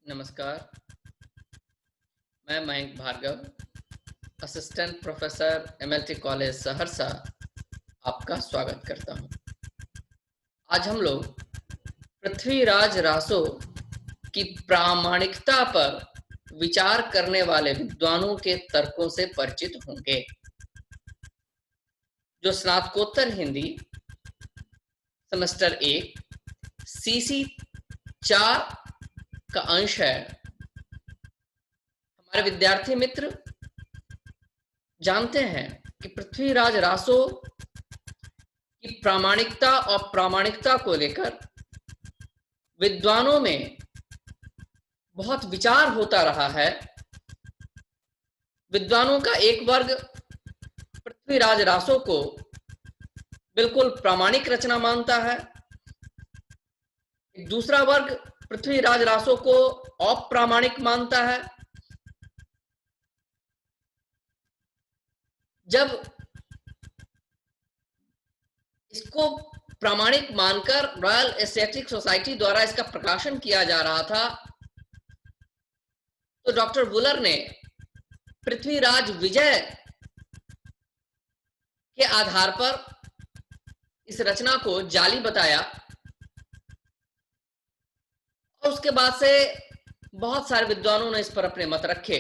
नमस्कार, मैं Mayank Bhargava, assistant professor MLT college Saharsa आपका स्वागत करता हूं। आज हम लोग पृथ्वीराज रासो की प्रामाणिकता पर विचार करने वाले विद्वानों के तर्कों से परिचित होंगे, जो स्नातकोत्तर हिंदी सेमेस्टर 1 सीसी 4 का अंश है। हमारे विद्यार्थी मित्र जानते हैं कि पृथ्वीराज रासो की प्रामाणिकता और प्रामाणिकता को लेकर विद्वानों में बहुत विचार होता रहा है। विद्वानों का एक वर्ग पृथ्वीराज रासो को बिल्कुल प्रामाणिक रचना मानता है, एक दूसरा वर्ग पृथ्वीराज रासो को अप्रामाणिक मानता है। जब इसको प्रामाणिक मानकर रॉयल एस्थेटिक सोसाइटी द्वारा इसका प्रकाशन किया जा रहा था, तो डॉक्टर वुलर ने पृथ्वीराज विजय के आधार पर इस रचना को जाली बताया और उसके बाद से बहुत सारे विद्वानों ने इस पर अपने मत रखे।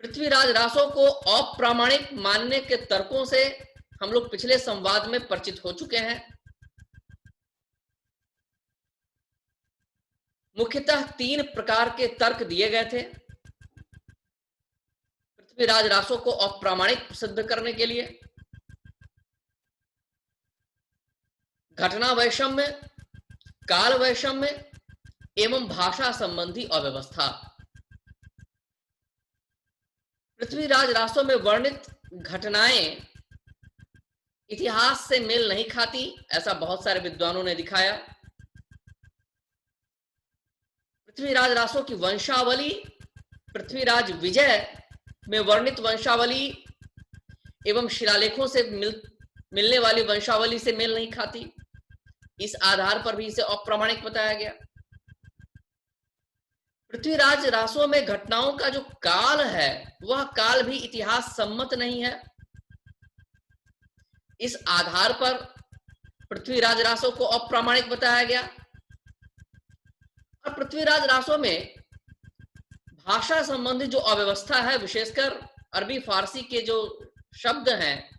पृथ्वीराज रासो को अप्रामाणिक मानने के तर्कों से हम लोग पिछले संवाद में परिचित हो चुके हैं। मुख्यतः 3 प्रकार के तर्क दिए गए थे पृथ्वीराज रासो को अप्रामाणिक सिद्ध करने के लिए। घटना वैषम्य, काल वैषम्य एवं भाषा संबंधी अव्यवस्था। पृथ्वीराज रासो में वर्णित घटनाएं इतिहास से मेल नहीं खाती, ऐसा बहुत सारे विद्वानों ने दिखाया। पृथ्वीराज रासो की वंशावली पृथ्वीराज विजय में वर्णित वंशावली एवं शिलालेखों से मिलने वाली वंशावली से मेल नहीं खाती। इस आधार पर भी इसे अप्रामाणिक बताया गया। पृथ्वीराज रासो में घटनाओं का जो काल है वह काल भी इतिहास सम्मत नहीं है। इस आधार पर पृथ्वीराज रासो को अप्रामाणिक बताया गया। और पृथ्वीराज रासो में भाषा संबंधी जो अव्यवस्था है, विशेषकर अरबी फारसी के जो शब्द हैं,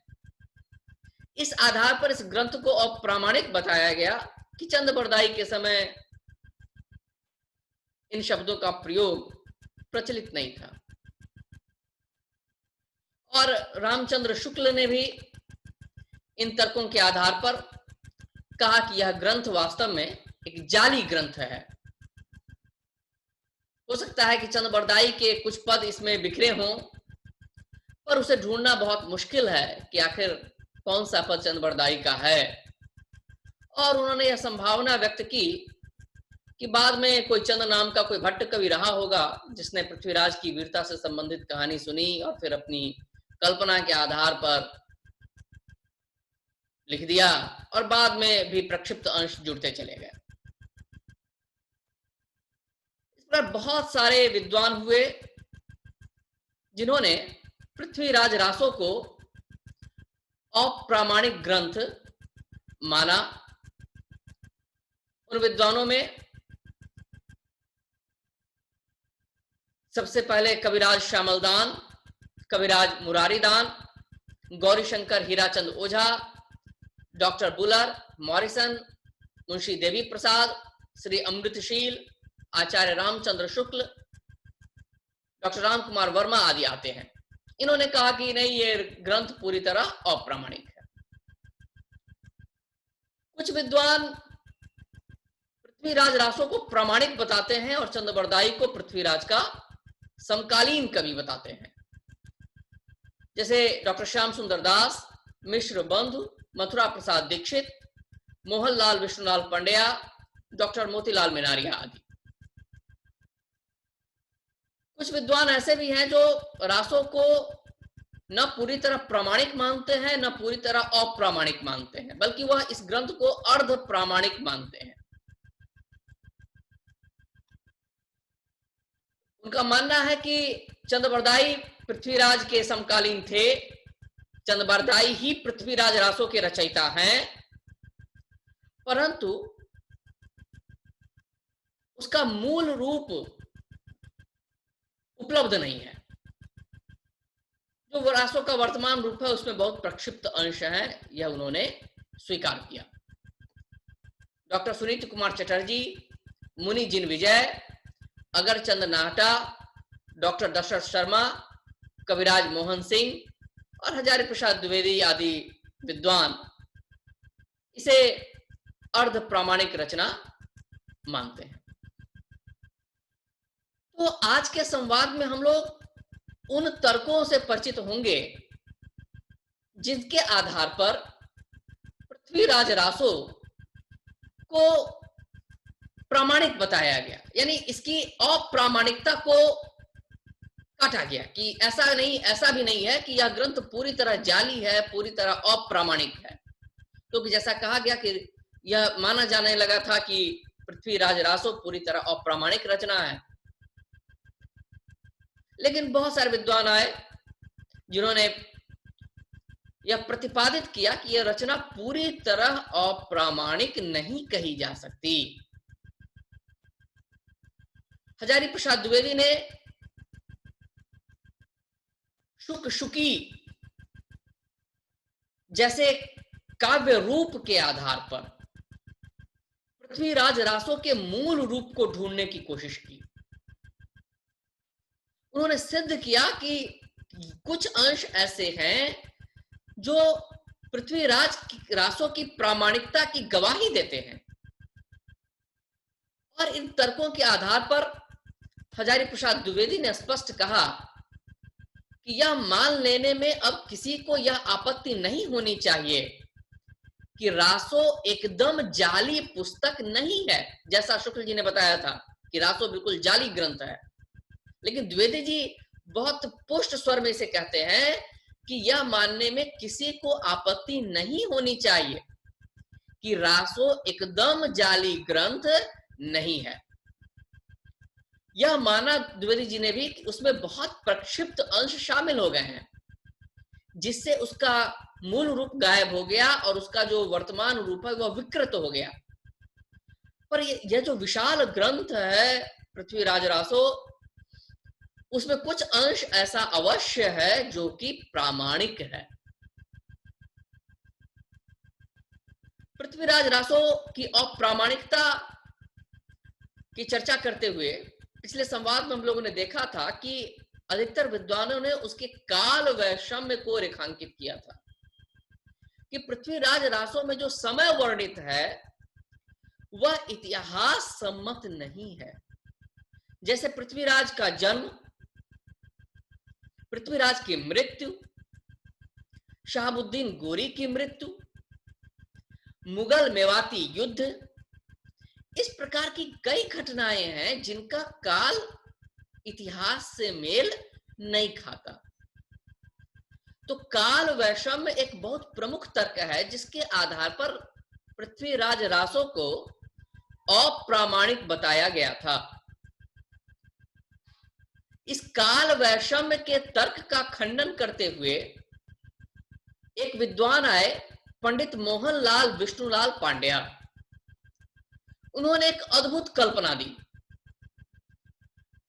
इस आधार पर इस ग्रंथ को अप्रामाणिक बताया गया कि चंद बरदाई के समय इन शब्दों का प्रयोग प्रचलित नहीं था। और रामचंद्र शुक्ल ने भी इन तर्कों के आधार पर कहा कि यह ग्रंथ वास्तव में एक जाली ग्रंथ है। हो सकता है कि चंद बरदाई के कुछ पद इसमें बिखरे हों, पर उसे ढूंढना बहुत मुश्किल है कि आखिर कौन सा पद चंद बरदाई का है। और उन्होंने यह संभावना व्यक्त की कि बाद में कोई चंद नाम का कोई भट्ट कवि रहा होगा जिसने पृथ्वीराज की वीरता से संबंधित कहानी सुनी और फिर अपनी कल्पना के आधार पर लिख दिया और बाद में भी प्रक्षिप्त अंश जुड़ते चले गए। इस पर बहुत सारे विद्वान हुए जिन्होंने पृथ्वीराज रासो को अप्रामाणिक ग्रंथ माना। उन विद्वानों में सबसे पहले कविराज श्यामलदान, कविराज मुरारीदान, गौरीशंकर हीराचंद ओझा, doctor Buhler, Morrison, Munshi Devi Prasad, Shri अमृतशील, आचार्य रामचंद्र शुक्ल, डॉक्टर राम कुमार वर्मा आदि आते हैं। इन्होंने कहा कि नहीं, ये ग्रंथ पूरी तरह अप्रामाणिक है। कुछ विद्वान पृथ्वीराज रासो को प्रामाणिक बताते हैं और चंद बरदाई को पृथ्वीराज का समकालीन कवि बताते हैं, जैसे डॉक्टर श्याम सुंदर दास, मिश्र बंधु, मथुरा प्रसाद दीक्षित, मोहनलाल विष्णुलाल पंड्या, डॉक्टर मोतीलाल मिनारिया आदि। कुछ विद्वान ऐसे भी हैं जो रासो को न पूरी तरह प्रामाणिक मानते हैं न पूरी तरह अप्रामाणिक मानते हैं, बल्कि वह इस ग्रंथ को अर्ध प्रामाणिक मानते हैं। उनका मानना है कि चंद्रबरदाई पृथ्वीराज के समकालीन थे, चंद्रबरदाई ही पृथ्वीराज रासो के रचयिता हैं, परंतु उसका मूल रूप उपलब्ध नहीं है। जो रासो का वर्तमान रूप है उसमें बहुत प्रक्षिप्त अंश है, यह उन्होंने स्वीकार किया। डॉक्टर सुनीत कुमार चटर्जी, मुनि जिन विजय, अगरचंद नाहटा, डॉक्टर दशरथ शर्मा, कविराज मोहन सिंह और हजारी प्रसाद द्विवेदी आदि विद्वान इसे अर्ध प्रामाणिक रचना मानते हैं। तो आज के संवाद में हम लोग उन तर्कों से परिचित होंगे जिनके आधार पर पृथ्वीराज रासो को प्रामाणिक बताया गया, यानी इसकी अप्रामाणिकता को काटा गया कि ऐसा नहीं, ऐसा भी नहीं है कि यह ग्रंथ पूरी तरह जाली है, पूरी तरह अप्रामाणिक है। तो जैसा कहा गया कि यह माना जाने लगा था कि पृथ्वीराज रासो पूरी तरह अप्रामाणिक रचना है, लेकिन बहुत सारे विद्वान आए जिन्होंने यह प्रतिपादित किया कि यह रचना पूरी तरह अप्रामाणिक नहीं कही जा सकती। हजारी प्रसाद द्विवेदी ने शुक शुकी जैसे काव्य रूप के आधार पर पृथ्वीराज रासो के मूल रूप को ढूंढने की कोशिश की। उन्होंने सिद्ध किया कि कुछ अंश ऐसे हैं जो पृथ्वीराज रासो की प्रामाणिकता की गवाही देते हैं, और इन तर्कों के आधार पर हजारी प्रसाद द्विवेदी ने स्पष्ट कहा कि यह मान लेने में अब किसी को यह आपत्ति नहीं होनी चाहिए कि रासो एकदम जाली पुस्तक नहीं है, जैसा शुक्ल जी ने बताया था कि रासो बिल्कुल जाली ग्रंथ है। लेकिन द्विवेदी जी बहुत पुष्ट स्वर में से कहते हैं कि यह मानने में किसी को आपत्ति नहीं होनी चाहिए कि रासो एकदम जाली ग्रंथ नहीं है। यह माना द्विवेदी जी ने भी कि उसमें बहुत प्रक्षिप्त अंश शामिल हो गए हैं, जिससे उसका मूल रूप गायब हो गया और उसका जो वर्तमान रूप है वह विकृत हो गया। पर यह जो विशाल ग्रंथ है पृथ्वीराज रासो, उसमें कुछ अंश ऐसा अवश्य है जो कि प्रामाणिक है। पृथ्वीराज रासो की अप्रामाणिकता की चर्चा करते हुए पिछले संवाद में हम लोगों ने देखा था कि अधिकतर विद्वानों ने उसके काल वैषम्य को रेखांकित किया था कि पृथ्वीराज रासो में जो समय वर्णित है वह इतिहास सम्मत नहीं है। जैसे पृथ्वीराज का जन्म, पृथ्वीराज की मृत्यु, शहाबुद्दीन गोरी की मृत्यु, मुगल मेवाती युद्ध, इस प्रकार की कई घटनाएं हैं जिनका काल इतिहास से मेल नहीं खाता। तो काल वैषम्य एक बहुत प्रमुख तर्क है जिसके आधार पर पृथ्वीराज रासो को अप्रामाणिक बताया गया था। इस काल वैषम्य के तर्क का खंडन करते हुए एक विद्वान आए, पंडित मोहनलाल विष्णुलाल पांड्या। उन्होंने एक अद्भुत कल्पना दी।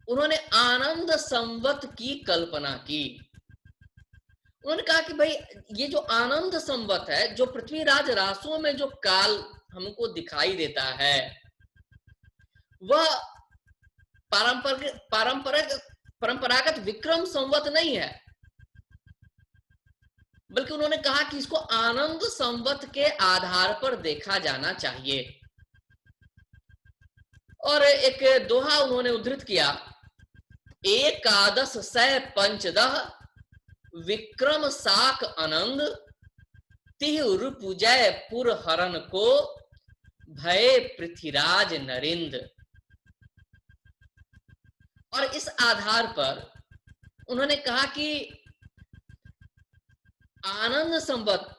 उन्होंने आनंद संवत की कल्पना की। उन्होंने कहा कि भाई ये जो आनंद संवत है, जो पृथ्वीराज रासो में जो काल हमको दिखाई देता है, वह परंपरागत विक्रम संवत नहीं है, बल्कि उन्होंने कहा कि इसको आनंद संवत के आधार पर देखा जाना चाहिए। और एक दोहा उन्होंने उद्धृत किया, एकादश सै पंचदह विक्रम साक आनंद तिहुर पूजय पुर हरन को भय पृथ्वीराज नरिंद। और इस आधार पर उन्होंने कहा कि आनंद संवत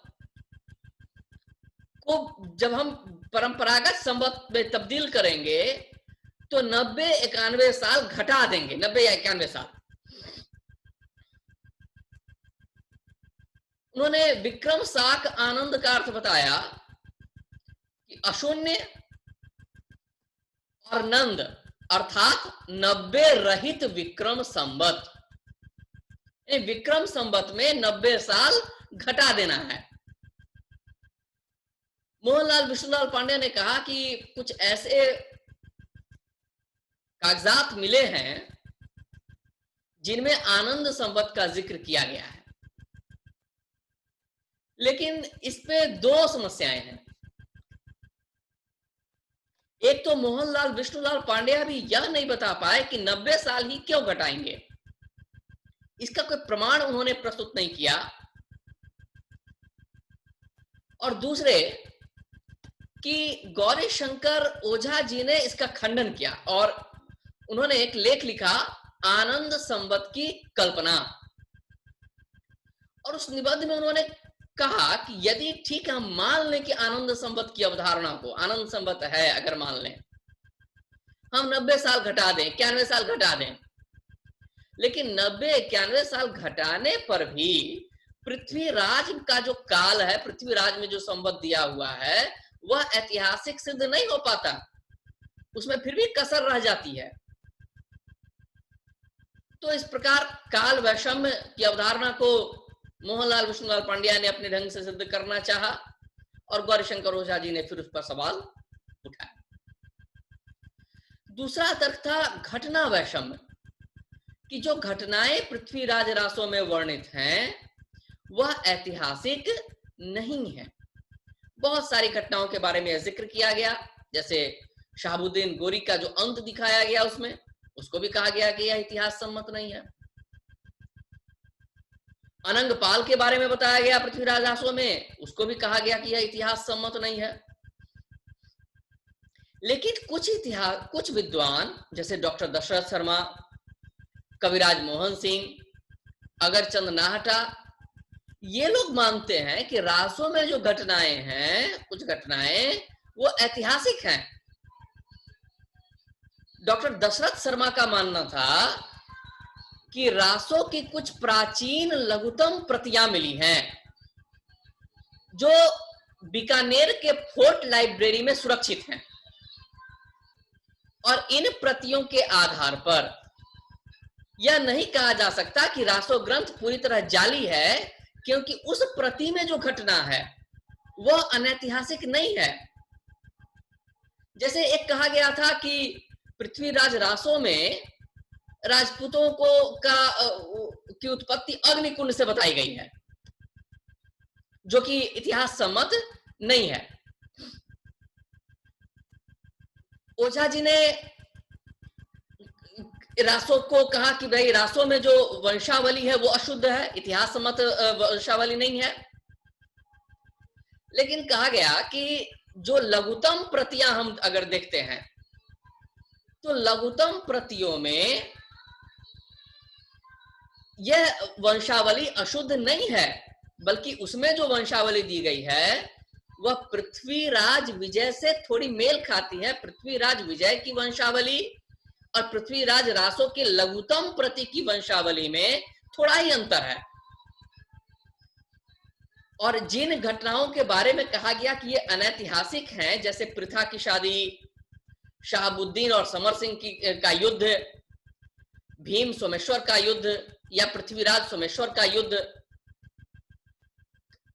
को जब हम परंपरागत संवत में तब्दील करेंगे तो 90-91 साल घटा देंगे, 90 या 91 साल। उन्होंने विक्रम साक आनंद का अर्थ बताया कि अशून्य और नंद अर्थात 90 रहित विक्रम संवत। विक्रम संवत में 90 साल घटा देना है। मोहनलाल विष्णुलाल पांडे ने कहा कि कुछ ऐसे कागजात मिले हैं जिनमें आनंद संवत का जिक्र किया गया है, लेकिन इस पे दो समस्याएं हैं। एक तो मोहनलाल विष्णुलाल पांड्या भी यह नहीं बता पाए कि 90 साल ही क्यों घटाएंगे, इसका कोई प्रमाण उन्होंने प्रस्तुत नहीं किया। और दूसरे कि गौरी शंकर ओझा जी ने इसका खंडन किया और उन्होंने एक लेख लिखा, आनंद संवत की कल्पना। और उस निबंध में उन्होंने कहा कि यदि ठीक है, हम मान लें कि आनंद संवत की अवधारणा को, आनंद संवत है, अगर मान लें हम 90 साल घटा दें, 91 साल घटा दें, लेकिन 90-91 साल घटाने पर भी पृथ्वीराज का जो काल है, पृथ्वीराज में जो संवत दिया हुआ है, वह ऐतिहासिक सिद्ध नहीं हो पाता, उसमें फिर भी कसर रह जाती है। तो इस प्रकार काल वैषम्य की अवधारणा को मोहनलाल विष्णुलाल पांड्या ने अपने ढंग से सिद्ध करना चाहा और गौरीशंकर ओझा जी ने फिर उस पर सवाल उठाया। दूसरा तर्क था घटना वैषम्य, कि जो घटनाएं पृथ्वीराज रासों में वर्णित हैं वह ऐतिहासिक नहीं है। बहुत सारी घटनाओं के बारे में जिक्र किया गया, जैसे शहाबुद्दीन गोरी का जो अंत दिखाया गया उसमें, उसको भी कहा गया कि यह इतिहास सम्मत नहीं है। अनंगपाल के बारे में बताया गया पृथ्वीराज रासों में, उसको भी कहा गया कि यह इतिहास सम्मत नहीं है। लेकिन कुछ विद्वान जैसे डॉक्टर दशरथ शर्मा, कविराज मोहन सिंह, अगरचंद नाहटा, ये लोग मानते हैं कि रासों में जो घटनाएं हैं, कुछ घटनाएं वो ऐतिहासिक हैं। डॉक्टर दशरथ शर्मा का मानना था कि रासों की कुछ प्राचीन लघुतम प्रतियां मिली हैं जो बीकानेर के फोर्ट लाइब्रेरी में सुरक्षित हैं, और इन प्रतियों के आधार पर यह नहीं कहा जा सकता कि रासो ग्रंथ पूरी तरह जाली है, क्योंकि उस प्रति में जो घटना है वह अनैतिहासिक नहीं है। जैसे एक कहा गया था कि पृथ्वीराज रासों में राजपूतों की उत्पत्ति अग्निकुंड से बताई गई है, जो कि इतिहास सम्मत नहीं है। ओझा जी ने रासों को कहा कि भाई रासों में जो वंशावली है वो अशुद्ध है, इतिहास सम्मत वंशावली नहीं है। लेकिन कहा गया कि जो लघुतम प्रतियां हम अगर देखते हैं तो लघुतम प्रतियों में यह वंशावली अशुद्ध नहीं है, बल्कि उसमें जो वंशावली दी गई है वह पृथ्वीराज विजय से थोड़ी मेल खाती है। पृथ्वीराज विजय की वंशावली और पृथ्वीराज रासों के लघुतम प्रति की वंशावली में थोड़ा ही अंतर है। और जिन घटनाओं के बारे में कहा गया कि ये अनैतिहासिक हैं, जैसे पृथा की शादी, शहाबुद्दीन और समर सिंह का युद्ध, भीम सोमेश्वर का युद्ध या पृथ्वीराज सोमेश्वर का युद्ध,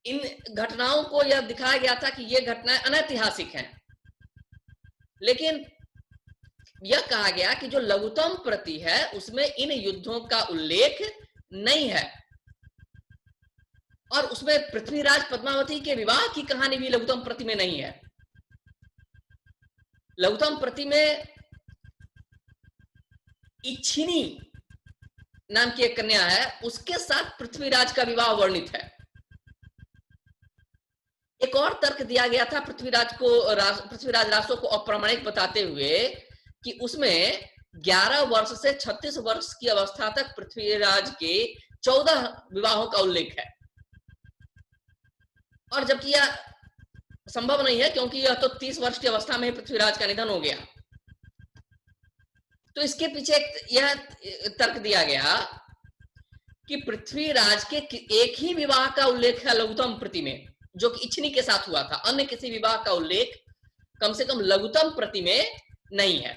इन घटनाओं को यह दिखाया गया था कि ये घटनाएं अनैतिहासिक हैं। लेकिन यह कहा गया कि जो लघुतम प्रति है उसमें इन युद्धों का उल्लेख नहीं है, और उसमें पृथ्वीराज पद्मावती के विवाह की कहानी भी लघुतम प्रति में नहीं है। लघुतम प्रति में इच्छिनी नाम की एक कन्या है, उसके साथ पृथ्वीराज का विवाह वर्णित है। एक और तर्क दिया गया था पृथ्वीराज रासों को अप्रामाणिक बताते हुए कि उसमें 11 वर्ष से 36 वर्ष की अवस्था तक पृथ्वीराज के 14 विवाहों का उल्लेख है, और जबकि यह संभव नहीं है क्योंकि यह तो 30 वर्ष की अवस्था में पृथ्वीराज का निधन हो गया। तो इसके पीछे यह तर्क दिया गया कि पृथ्वीराज के एक ही विवाह का उल्लेख है लघुत्तम प्रति में, जो कि इच्छनी के साथ हुआ था। अन्य किसी विवाह का उल्लेख कम से कम लघुत्तम प्रति में नहीं है।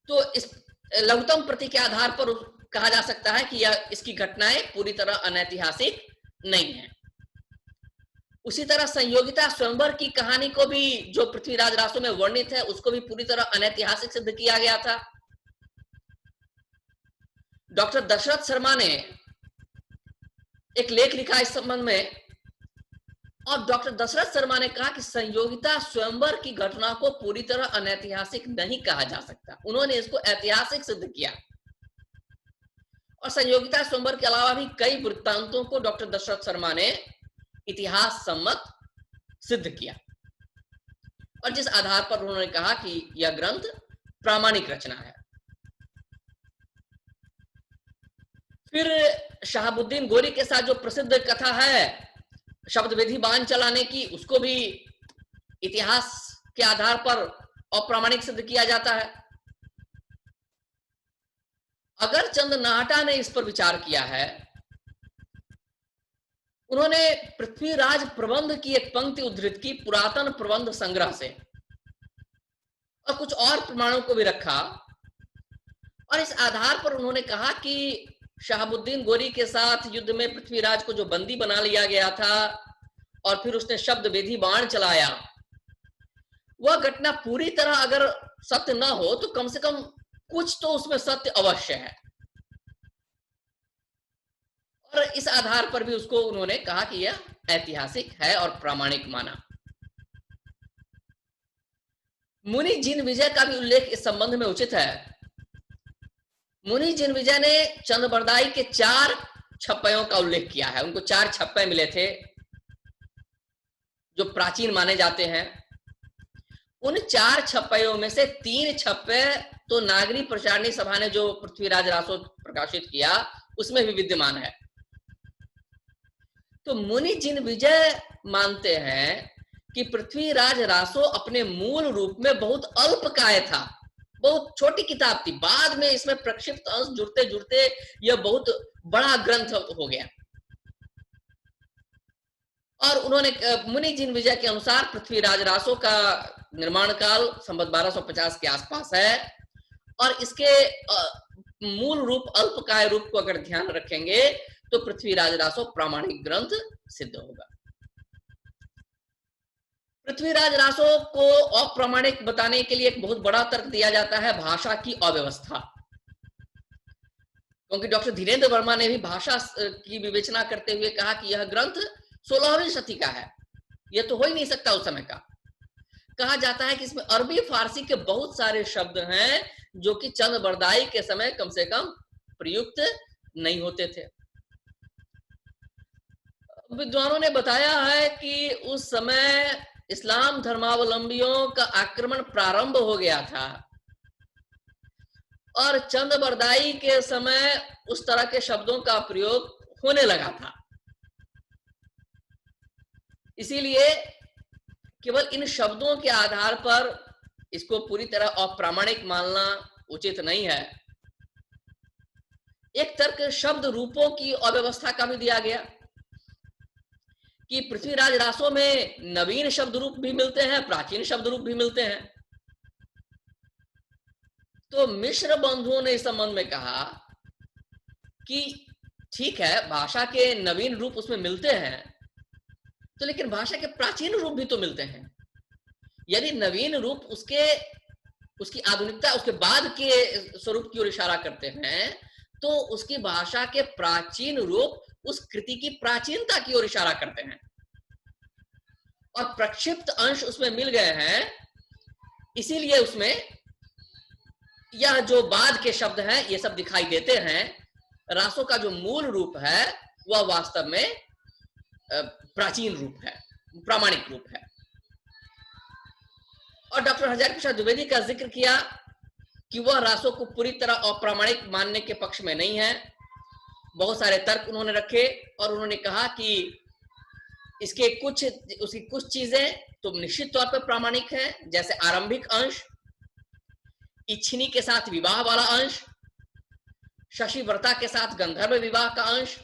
तो इस लघुत्तम प्रति के आधार पर कहा जा सकता है कि यह इसकी घटनाएं पूरी तरह अनैतिहासिक नहीं है। उसी तरह संयोगिता स्वयंवर की कहानी को भी, जो पृथ्वीराज रासो में वर्णित है, उसको भी पूरी तरह अनैतिहासिक सिद्ध किया गया था। डॉक्टर दशरथ शर्मा ने एक लेख लिखा इस संबंध में, और डॉक्टर दशरथ शर्मा ने कहा कि संयोगिता स्वयंवर की घटना को पूरी तरह अनैतिहासिक नहीं कहा जा सकता। उन्होंने इसको ऐतिहासिक सिद्ध किया। और संयोगिता स्वयंवर के अलावा भी कई वृत्तांतों को डॉक्टर दशरथ शर्मा ने इतिहास सम्मत सिद्ध किया, और जिस आधार पर उन्होंने कहा कि यह ग्रंथ प्रामाणिक रचना है। फिर शहाबुद्दीन गोरी के साथ जो प्रसिद्ध कथा है शब्द विधि बाण चलाने की, उसको भी इतिहास के आधार पर अप्रामाणिक सिद्ध किया जाता है। अगर चंद नाहटा ने इस पर विचार किया है, उन्होंने पृथ्वीराज प्रबंध की एक पंक्ति उद्धृत की पुरातन प्रबंध संग्रह से, और कुछ और प्रमाणों को भी रखा, और इस आधार पर उन्होंने कहा कि शहाबुद्दीन गोरी के साथ युद्ध में पृथ्वीराज को जो बंदी बना लिया गया था और फिर उसने शब्द विधि बाण चलाया, वह घटना पूरी तरह अगर सत्य न हो तो कम से कम कुछ तो उसमें सत्य अवश्य है। और इस आधार पर भी उसको उन्होंने कहा कि यह ऐतिहासिक है और प्रामाणिक माना। मुनि जिन विजय का भी उल्लेख इस संबंध में उचित है। मुनि जिन विजय ने चंद्रबरदाई के 4 छप्पयों का उल्लेख किया है। उनको 4 छप्पे मिले थे जो प्राचीन माने जाते हैं। उन 4 छप्पयों में से 3 छप्पे तो नागरी प्रचारणी सभा ने जो पृथ्वीराज रासो प्रकाशित किया उसमें भी विद्यमान है। तो मुनि जिन विजय मानते हैं कि पृथ्वीराज रासो अपने मूल रूप में बहुत अल्पकाय था, बहुत छोटी किताब थी। बाद में इसमें प्रक्षिप्त अंश जुड़ते जुड़ते यह बहुत बड़ा ग्रंथ हो गया। और उन्होंने मुनि जिन विजय के अनुसार पृथ्वीराज रासो का निर्माण काल संवत 1250 के आसपास है, और इसके मूल रूप अल्पकाय रूप को अगर ध्यान रखेंगे तो पृथ्वीराज रासो प्रामाणिक ग्रंथ सिद्ध होगा। पृथ्वीराज रासो को अप्रामाणिक बताने के लिए एक बहुत बड़ा तर्क दिया जाता है भाषा की अव्यवस्था, क्योंकि डॉक्टर धीरेन्द्र वर्मा ने भी भाषा की विवेचना करते हुए कहा कि यह ग्रंथ 16वीं शती का है, यह तो हो ही नहीं सकता उस समय का। कहा जाता है कि इसमें अरबी फारसी के बहुत सारे शब्द हैं जो कि चंद्रबरदाई के समय कम से कम प्रयुक्त नहीं होते थे। विद्वानों ने बताया है कि उस समय इस्लाम धर्मावलंबियों का आक्रमण प्रारंभ हो गया था, और चंद्रबरदाई के समय उस तरह के शब्दों का प्रयोग होने लगा था। इसीलिए केवल इन शब्दों के आधार पर इसको पूरी तरह अप्रामाणिक मानना उचित नहीं है। एक तर्क शब्द रूपों की अव्यवस्था का भी दिया गया कि पृथ्वीराज रासो में नवीन शब्द रूप भी मिलते हैं, प्राचीन शब्द रूप भी मिलते हैं। तो मिश्र बंधुओं ने इस संबंध में कहा कि ठीक है, भाषा के नवीन रूप उसमें मिलते हैं, तो लेकिन भाषा के प्राचीन रूप भी तो मिलते हैं। यदि नवीन रूप उसकी आधुनिकता उसके बाद के स्वरूप की ओर इशारा करते हैं, तो उसकी भाषा के प्राचीन रूप उस कृति की प्राचीनता की ओर इशारा करते हैं, और प्रक्षिप्त अंश उसमें मिल गए हैं। इसीलिए उसमें यह जो बाद के शब्द हैं ये सब दिखाई देते हैं। रासो का जो मूल रूप है वह वास्तव में प्राचीन रूप है, प्रामाणिक रूप है। और डॉक्टर हजारी प्रसाद द्विवेदी का जिक्र किया कि वह रासो को पूरी तरह अप्रामाणिक मानने के पक्ष में नहीं है। बहुत सारे तर्क उन्होंने रखे, और उन्होंने कहा कि उसकी कुछ चीजें तो निश्चित तौर पर प्रामाणिक हैं, जैसे आरंभिक अंश, इच्छिनी के साथ विवाह वाला अंश, शशि व्रता के साथ गंधर्व विवाह का अंश,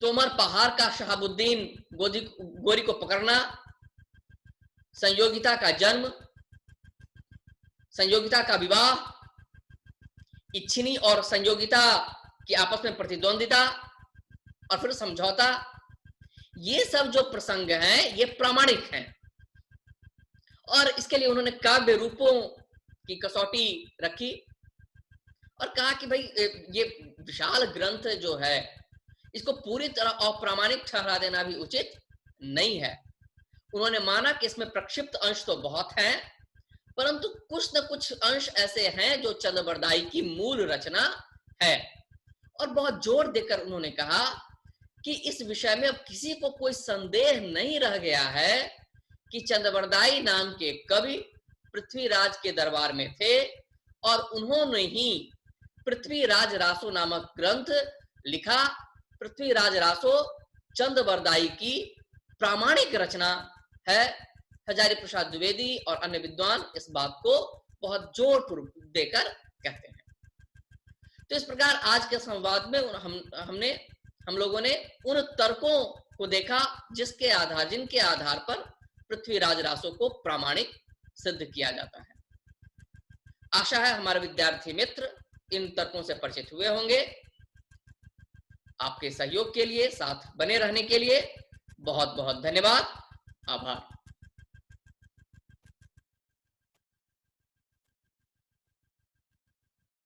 तोमर पहाड़ का शहाबुद्दीन गोरी को पकड़ना, संयोगिता का जन्म, संयोगिता का विवाह, इच्छिनी और संयोगिता की आपस में प्रतिद्वंदिता और फिर समझौता, ये सब जो प्रसंग हैं ये प्रामाणिक हैं। और इसके लिए उन्होंने काव्य रूपों की कसौटी रखी और कहा कि भाई ये विशाल ग्रंथ जो है इसको पूरी तरह अप्रामाणिक ठहरा देना भी उचित नहीं है। उन्होंने माना कि इसमें प्रक्षिप्त अंश तो बहुत हैं, परंतु कुछ न कुछ अंश ऐसे हैं जो चंद्रबरदाई की मूल रचना है। और बहुत जोर देकर उन्होंने कहा कि इस विषय में अब किसी को कोई संदेह नहीं रह गया है कि चंद्रबरदाई नाम के कवि पृथ्वीराज के दरबार में थे और उन्होंने ही पृथ्वीराज रासो नामक ग्रंथ लिखा। पृथ्वीराज रासो चंद्रबरदाई की प्रामाणिक रचना है। हजारी प्रसाद द्विवेदी और अन्य विद्वान इस बात को बहुत जोर देकर कहते हैं। तो इस प्रकार आज के संवाद में हम लोगों ने उन तर्कों को देखा जिनके आधार पर पृथ्वीराज रासो को प्रामाणिक सिद्ध किया जाता है। आशा है हमारे विद्यार्थी मित्र इन तर्कों से परिचित हुए होंगे। आपके सहयोग के लिए, साथ बने रहने के लिए बहुत बहुत धन्यवाद। आभार।